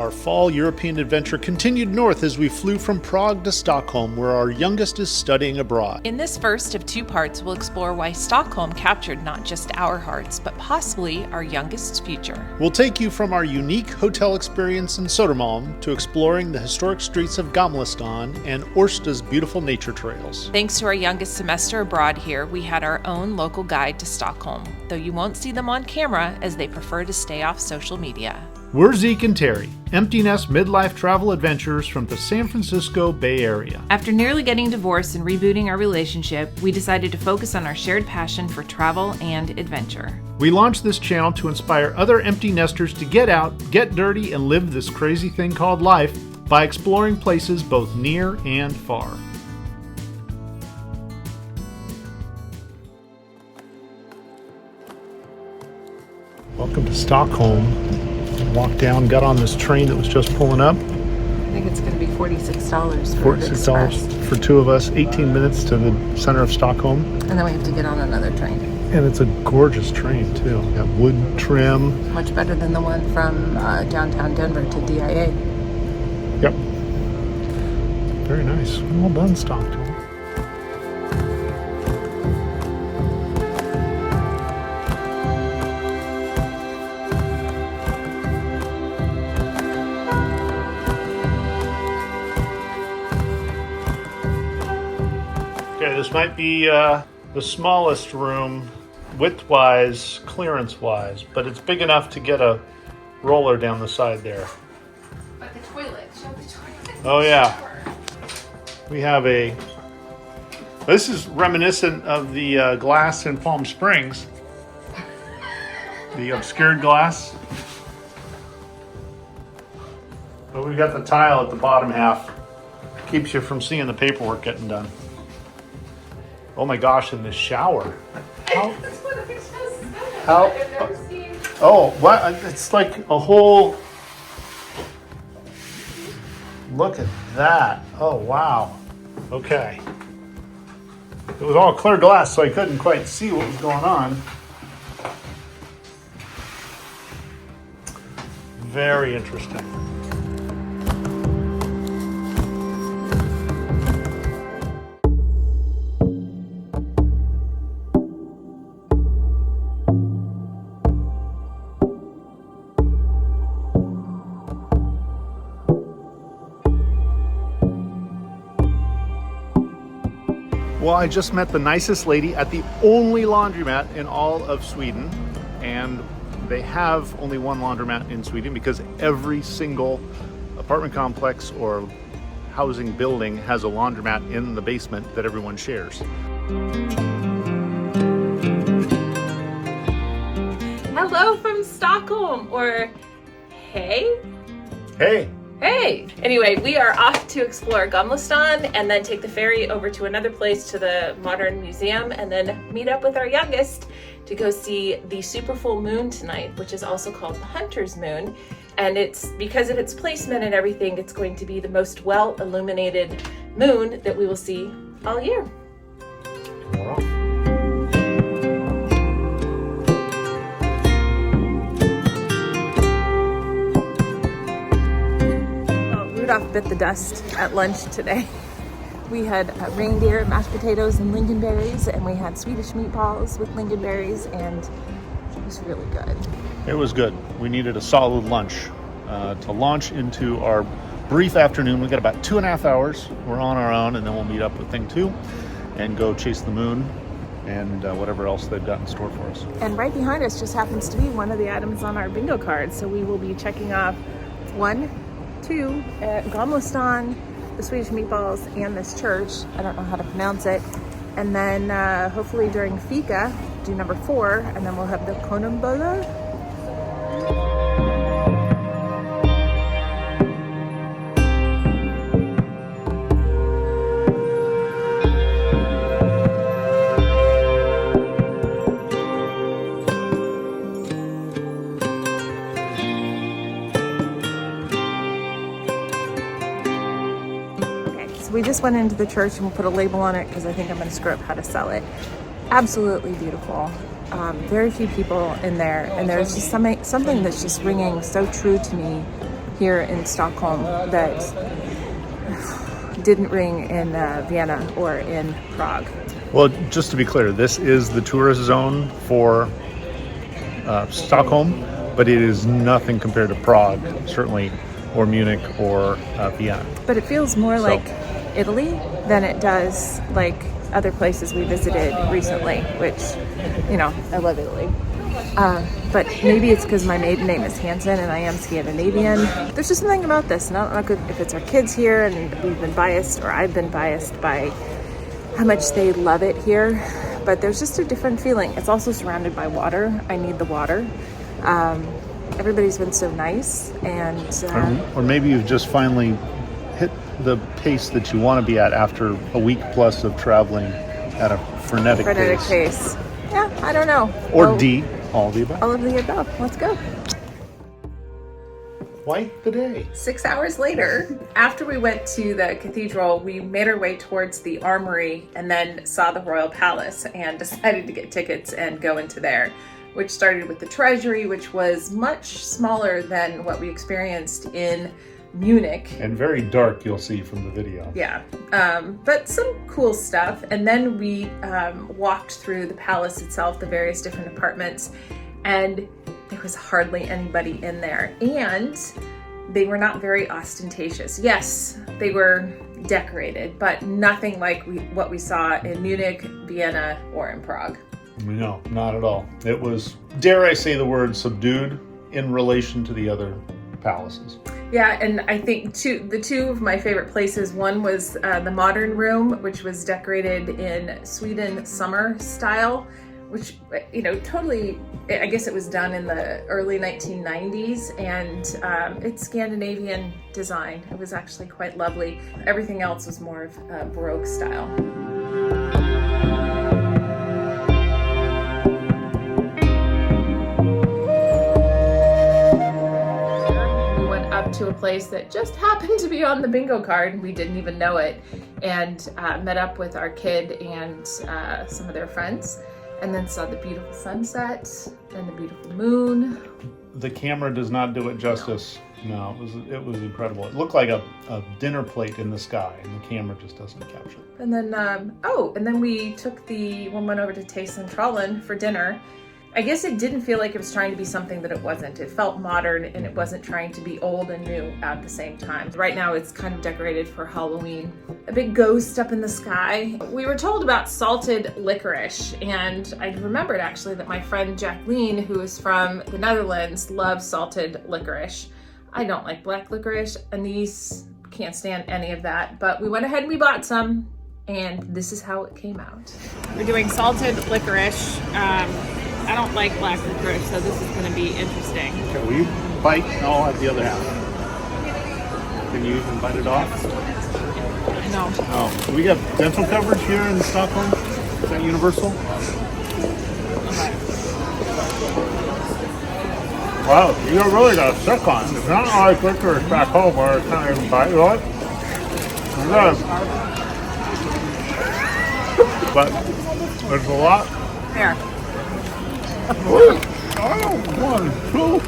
Our fall European adventure continued north as we flew from Prague to Stockholm, where our youngest is studying abroad. In this first of 2 parts, we'll explore why Stockholm captured not just our hearts, but possibly our youngest's future. We'll take you from our unique hotel experience in Södermalm to exploring the historic streets of Gamla Stan and Arsta's beautiful nature trails. Thanks to our youngest semester abroad here, we had our own local guide to Stockholm, though you won't see them on camera as they prefer to stay off social media. We're Zeke and Terri, empty nest midlife travel adventurers from the San Francisco Bay Area. After nearly getting divorced and rebooting our relationship, we decided to focus on our shared passion for travel and adventure. We launched this channel to inspire other empty nesters to get out, get dirty, and live this crazy thing called life by exploring places both near and far. Welcome to Stockholm. Walked down, got on this train that was just pulling up. I think it's going to be $46 for $46 for 2 of us, 18 minutes to the center of Stockholm. And then we have to get on another train. And it's a gorgeous train too. Got wood trim. Much better than the one from downtown Denver to DIA. Yep. Very nice. Well done, Stockholm. Okay, this might be the smallest room, width-wise, clearance-wise, but it's big enough to get a roller down the side there. But the toilet, show the toilet. Oh yeah. We have this is reminiscent of the glass in Palm Springs. The obscured glass. But we've got the tile at the bottom half. Keeps you from seeing the paperwork getting done. Oh my gosh, in the shower. That's what I just said. How? I've never seen. Oh, what? It's like a whole. Look at that. Oh, wow. Okay. It was all clear glass, so I couldn't quite see what was going on. Very interesting. Well, I just met the nicest lady at the only laundromat in all of Sweden, and they have only one laundromat in Sweden because every single apartment complex or housing building has a laundromat in the basement that everyone shares. Hello from Stockholm, or hey? Hey! Hey! Anyway, we are off to explore Gamla Stan and then take the ferry over to another place, to the Moderna Museum, and then meet up with our youngest to go see the super full moon tonight, which is also called the Hunter's Moon. And it's because of its placement and everything, it's going to be the most well illuminated moon that we will see all year. Wow. Rudolph bit the dust at lunch today. We had reindeer, mashed potatoes, and lingonberries, and we had Swedish meatballs with lingonberries, and it was really good. It was good. We needed a solid lunch to launch into our brief afternoon. We got about 2.5 hours. We're on our own, and then we'll meet up with Thing 2 and go chase the moon and whatever else they've got in store for us. And right behind us just happens to be one of the items on our bingo card, so we will be checking off 1, 2, Gamla Stan, the Swedish meatballs, and this church. I don't know how to pronounce it. And then hopefully during Fika, do number 4, and then we'll have the Konumbuller. We just went into the church and we'll put a label on it because I think I'm going to screw up how to sell it. Absolutely beautiful. Very few people in there, and there's just something that's just ringing so true to me here in Stockholm that didn't ring in Vienna or in Prague. Well, just to be clear, this is the tourist zone for Stockholm, but it is nothing compared to Prague, certainly, or Munich or Vienna. But it feels more like Italy than it does like other places we visited recently, which, you know, I love Italy. But maybe it's because my maiden name is Hansen and I am Scandinavian. There's just something about this, and I don't know if it's our kids here and we've been biased, or I've been biased by how much they love it here, but there's just a different feeling. It's also surrounded by water. I need the water. Everybody's been so nice, and or maybe you've just finally hit the pace that you want to be at after a week plus of traveling at a frenetic pace. Yeah, I don't know. Or D, all of the above. All of the above. Let's go. Quite the day. 6 hours later, after we went to the cathedral, we made our way towards the Armoury and then saw the Royal Palace and decided to get tickets and go into there, which started with the Treasury, which was much smaller than what we experienced in Munich. And very dark, you'll see from the video. Yeah, but some cool stuff. And then we walked through the palace itself, the various different apartments, and there was hardly anybody in there. And they were not very ostentatious. Yes, they were decorated, but nothing like what we saw in Munich, Vienna, or in Prague. No, not at all. It was, dare I say the word, subdued in relation to the other palaces. Yeah, and I think the two of my favorite places, one was the modern room, which was decorated in Sweden summer style, which, you know, totally, I guess it was done in the early 1990s, and it's Scandinavian design. It was actually quite lovely. Everything else was more of Baroque style. To a place that just happened to be on the bingo card. We didn't even know it, and met up with our kid and some of their friends, and then saw the beautiful sunset and the beautiful moon. The camera does not do it justice. No, it was incredible. It looked like a dinner plate in the sky, and the camera just doesn't capture it. And then and then we went over to T-Centralen for dinner. I guess it didn't feel like it was trying to be something that it wasn't. It felt modern, and it wasn't trying to be old and new at the same time. Right now it's kind of decorated for Halloween. A big ghost up in the sky. We were told about salted licorice, and I remembered actually that my friend Jacqueline, who is from the Netherlands, loves salted licorice. I don't like black licorice, and these can't stand any of that, but we went ahead and we bought some, and this is how it came out. We're doing salted licorice. I don't like black licorice, so this is going to be interesting. Okay, will you bite? No, I'll have the other half. Can you even bite it off? No. Oh, we got dental coverage here in Stockholm. Is that universal? Okay. Wow, you really got a suck on. It's not like licorice back home where it's not even bite. You know what? But there's a lot. Here. One, two.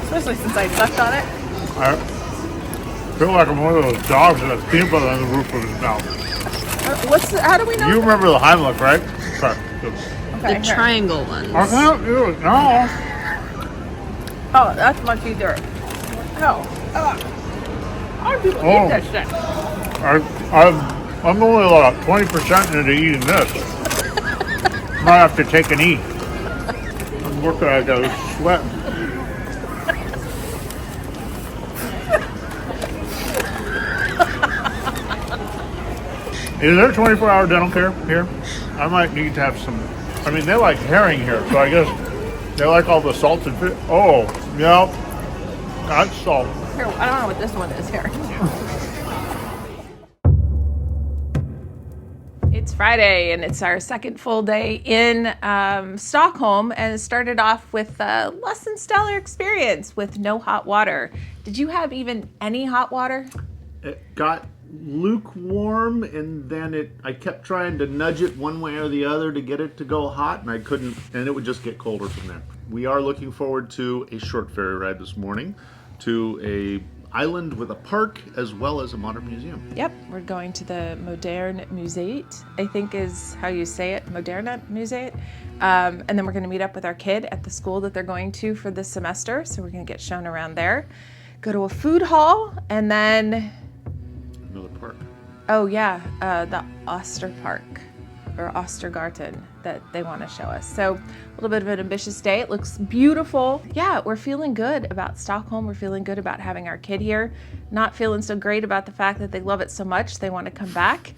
Especially since I sucked on it. I feel like I'm one of those dogs that has peanut butter on the roof of his mouth. How do we know? You remember the Heimlich, right? Okay, the triangle ones. I can't do it now. Oh, that's much easier. No. How do people eat this shit? I'm only like 20% into eating this. Might have to take an eat. I'm working like I was sweating. Is there 24-hour dental care here? I might need to have some. I mean, they like herring here, so I guess they like all the salted fish. Oh, yeah, that's salt. Here, I don't know what this one is here. It's Friday, and it's our second full day in Stockholm, and it started off with a less than stellar experience with no hot water. Did you have even any hot water? It got lukewarm, and then I kept trying to nudge it one way or the other to get it to go hot, and I couldn't, and it would just get colder from there. We are looking forward to a short ferry ride this morning to a island with a park as well as a modern museum. Yep, we're going to the Moderna Museet, I think is how you say it, Moderna Museet. And then we're going to meet up with our kid at the school that they're going to for this semester. So we're going to get shown around there. Go to a food hall and then... Another park. Oh yeah, the Oster Park or Ostergarten that they want to show us. So a little bit of an ambitious day. It looks beautiful. Yeah, we're feeling good about Stockholm. We're feeling good about having our kid here. Not feeling so great about the fact that they love it so much they want to come back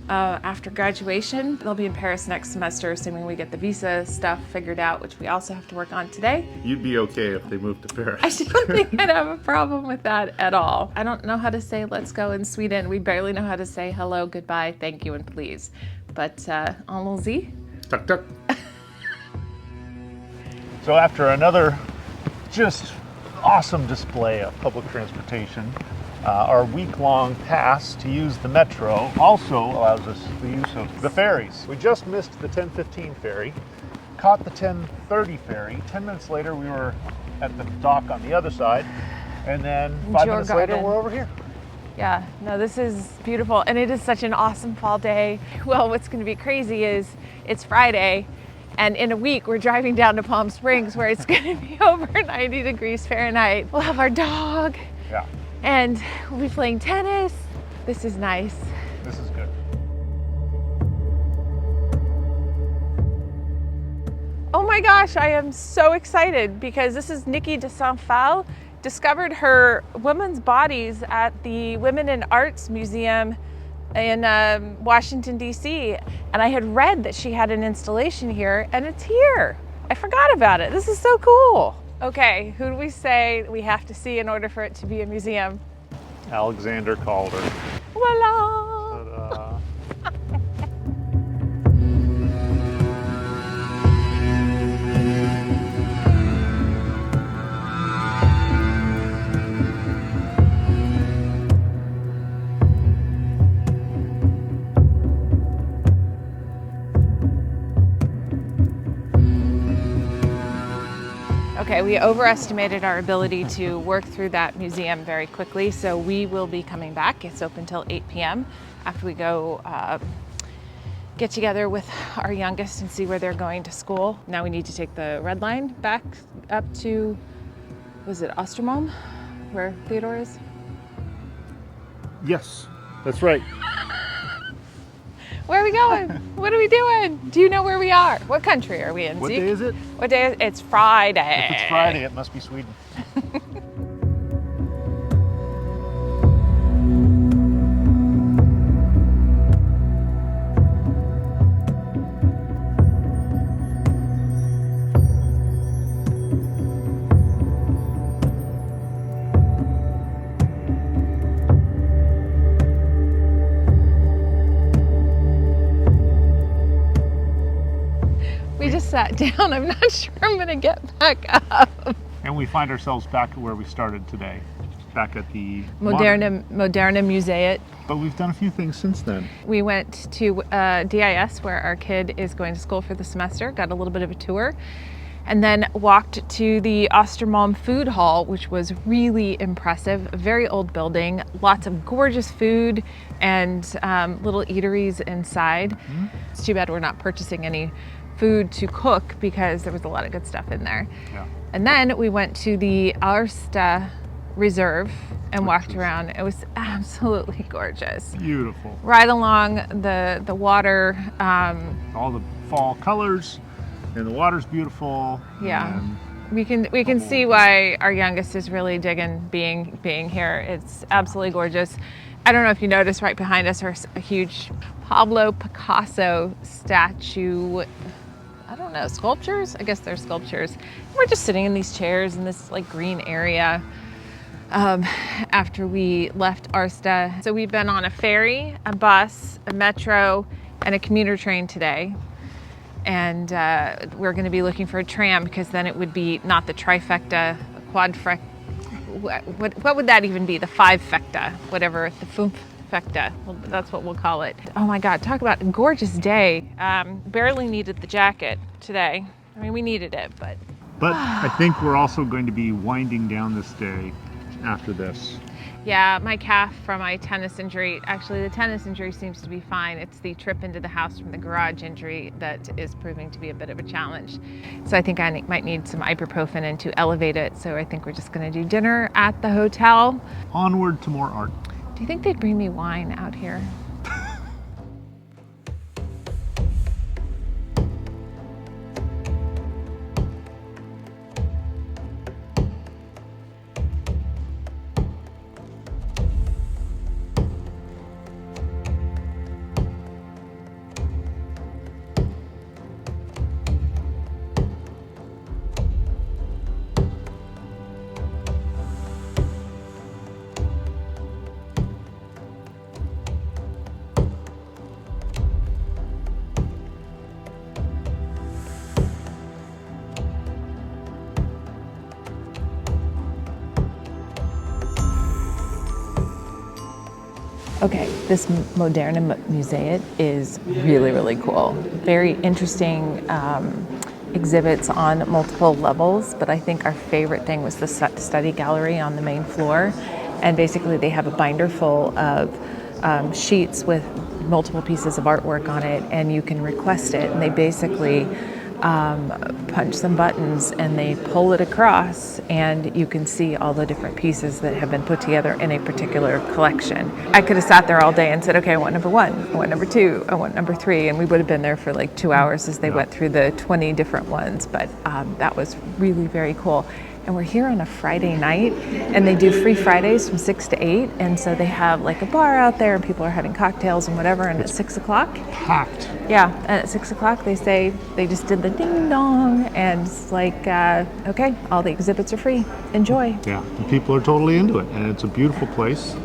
after graduation. They'll be in Paris next semester, assuming we get the visa stuff figured out, which we also have to work on today. You'd be okay if they moved to Paris. I don't think I'd have a problem with that at all. I don't know how to say let's go in Sweden. We barely know how to say hello, goodbye, thank you, and please. But allons-y. Tuck, tuck. So after another just awesome display of public transportation, our week-long pass to use the metro also allows us the use of the ferries. We just missed the 10:15 ferry, caught the 10:30 ferry. 10 minutes later, we were at the dock on the other side, and then 5 minutes later, we're over here. Yeah, no, this is beautiful, and it is such an awesome fall day. Well, what's going to be crazy is it's Friday, and in a week we're driving down to Palm Springs where it's going to be over 90 degrees Fahrenheit. We'll have our dog, yeah, and we'll be playing tennis. This is nice. This is good. Oh my gosh, I am so excited because this is Niki de Phalle. Discovered her women's bodies at the Women in Arts Museum in Washington, D.C. And I had read that she had an installation here, and it's here. I forgot about it. This is so cool. Okay, who do we say we have to see in order for it to be a museum? Alexander Calder. Voila! Ta-da. Okay, we overestimated our ability to work through that museum very quickly, so we will be coming back. It's open till 8 p.m. after we go get together with our youngest and see where they're going to school. Now we need to take the red line back up to, was it Östermalm, where Theodore is? Yes, that's right. Where are we going? What are we doing? Do you know where we are? What country are we in, What Zeke? day is it? What day is it? It's Friday. If it's Friday, it must be Sweden. We just sat down. I'm not sure I'm going to get back up. And we find ourselves back where we started today, back at the Moderna Museet. But we've done a few things since then. We went to DIS where our kid is going to school for the semester, got a little bit of a tour, and then walked to the Östermalm food hall, which was really impressive. A very old building, lots of gorgeous food and little eateries inside. Mm-hmm. It's too bad we're not purchasing any food to cook because there was a lot of good stuff in there. Yeah. And then we went to the Arsta Reserve and walked around. It was absolutely gorgeous. Beautiful. Right along the water. All the fall colors, and the water's beautiful. Yeah. We can see why our youngest is really digging being here. It's absolutely gorgeous. I don't know if you noticed right behind us are a huge Pablo Picasso statue. I don't know, sculptures? I guess they're sculptures. We're just sitting in these chairs in this like green area after we left Arsta. So we've been on a ferry, a bus, a metro, and a commuter train today. And we're going to be looking for a tram because then it would be not the trifecta, quadfecta. What would that even be? The fivefecta, whatever, the fumfecta. Well, that's what we'll call it. Oh my God, talk about a gorgeous day. Barely needed the jacket today. I mean, we needed it, but... But I think we're also going to be winding down this day after this. Yeah, my calf from my tennis injury, actually the tennis injury seems to be fine. It's the trip into the house from the garage injury that is proving to be a bit of a challenge. So I think I might need some ibuprofen to elevate it. So I think we're just gonna do dinner at the hotel. Onward to more art. Do you think they'd bring me wine out here? Okay, this Moderna Museet is really, really cool. Very interesting exhibits on multiple levels, but I think our favorite thing was the study gallery on the main floor. And basically they have a binder full of sheets with multiple pieces of artwork on it, and you can request it. And they basically punch some buttons and they pull it across, and you can see all the different pieces that have been put together in a particular collection. I could have sat there all day and said, okay, I want number 1, I want number 2, I want number 3, and we would have been there for like 2 hours as they went through the 20 different ones, but that was really very cool. And we're here on a Friday night, and they do free Fridays from 6 to 8, and so they have like a bar out there and people are having cocktails and whatever, and at 6 o'clock, Packed. yeah, and at 6 o'clock they say they just did the ding dong, and it's like, okay, all the exhibits are free, enjoy. Yeah, and people are totally into it, and it's a beautiful place,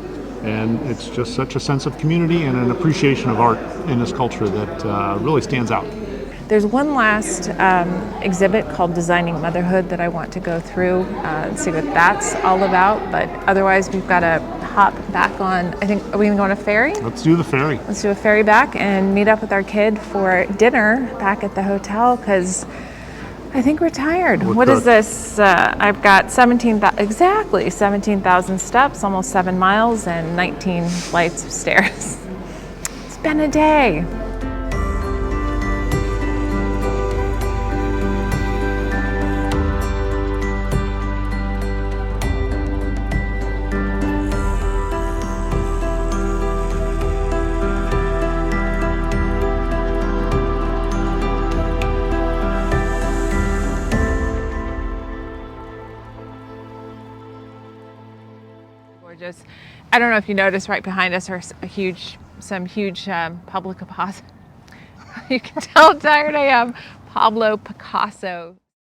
and it's just such a sense of community and an appreciation of art in this culture that really stands out. There's one last exhibit called Designing Motherhood that I want to go through and see what that's all about, but otherwise we've got to hop back on, I think, are we gonna go on a ferry? Let's do the ferry. Let's do a ferry back and meet up with our kid for dinner back at the hotel, because I think we're tired. What is this? I've got 17,000 steps, almost 7 miles, and 19 flights of stairs. It's been a day. Gorgeous. I don't know if you noticed, right behind us are some huge Pablo Picasso. You can tell how tired I am. Pablo Picasso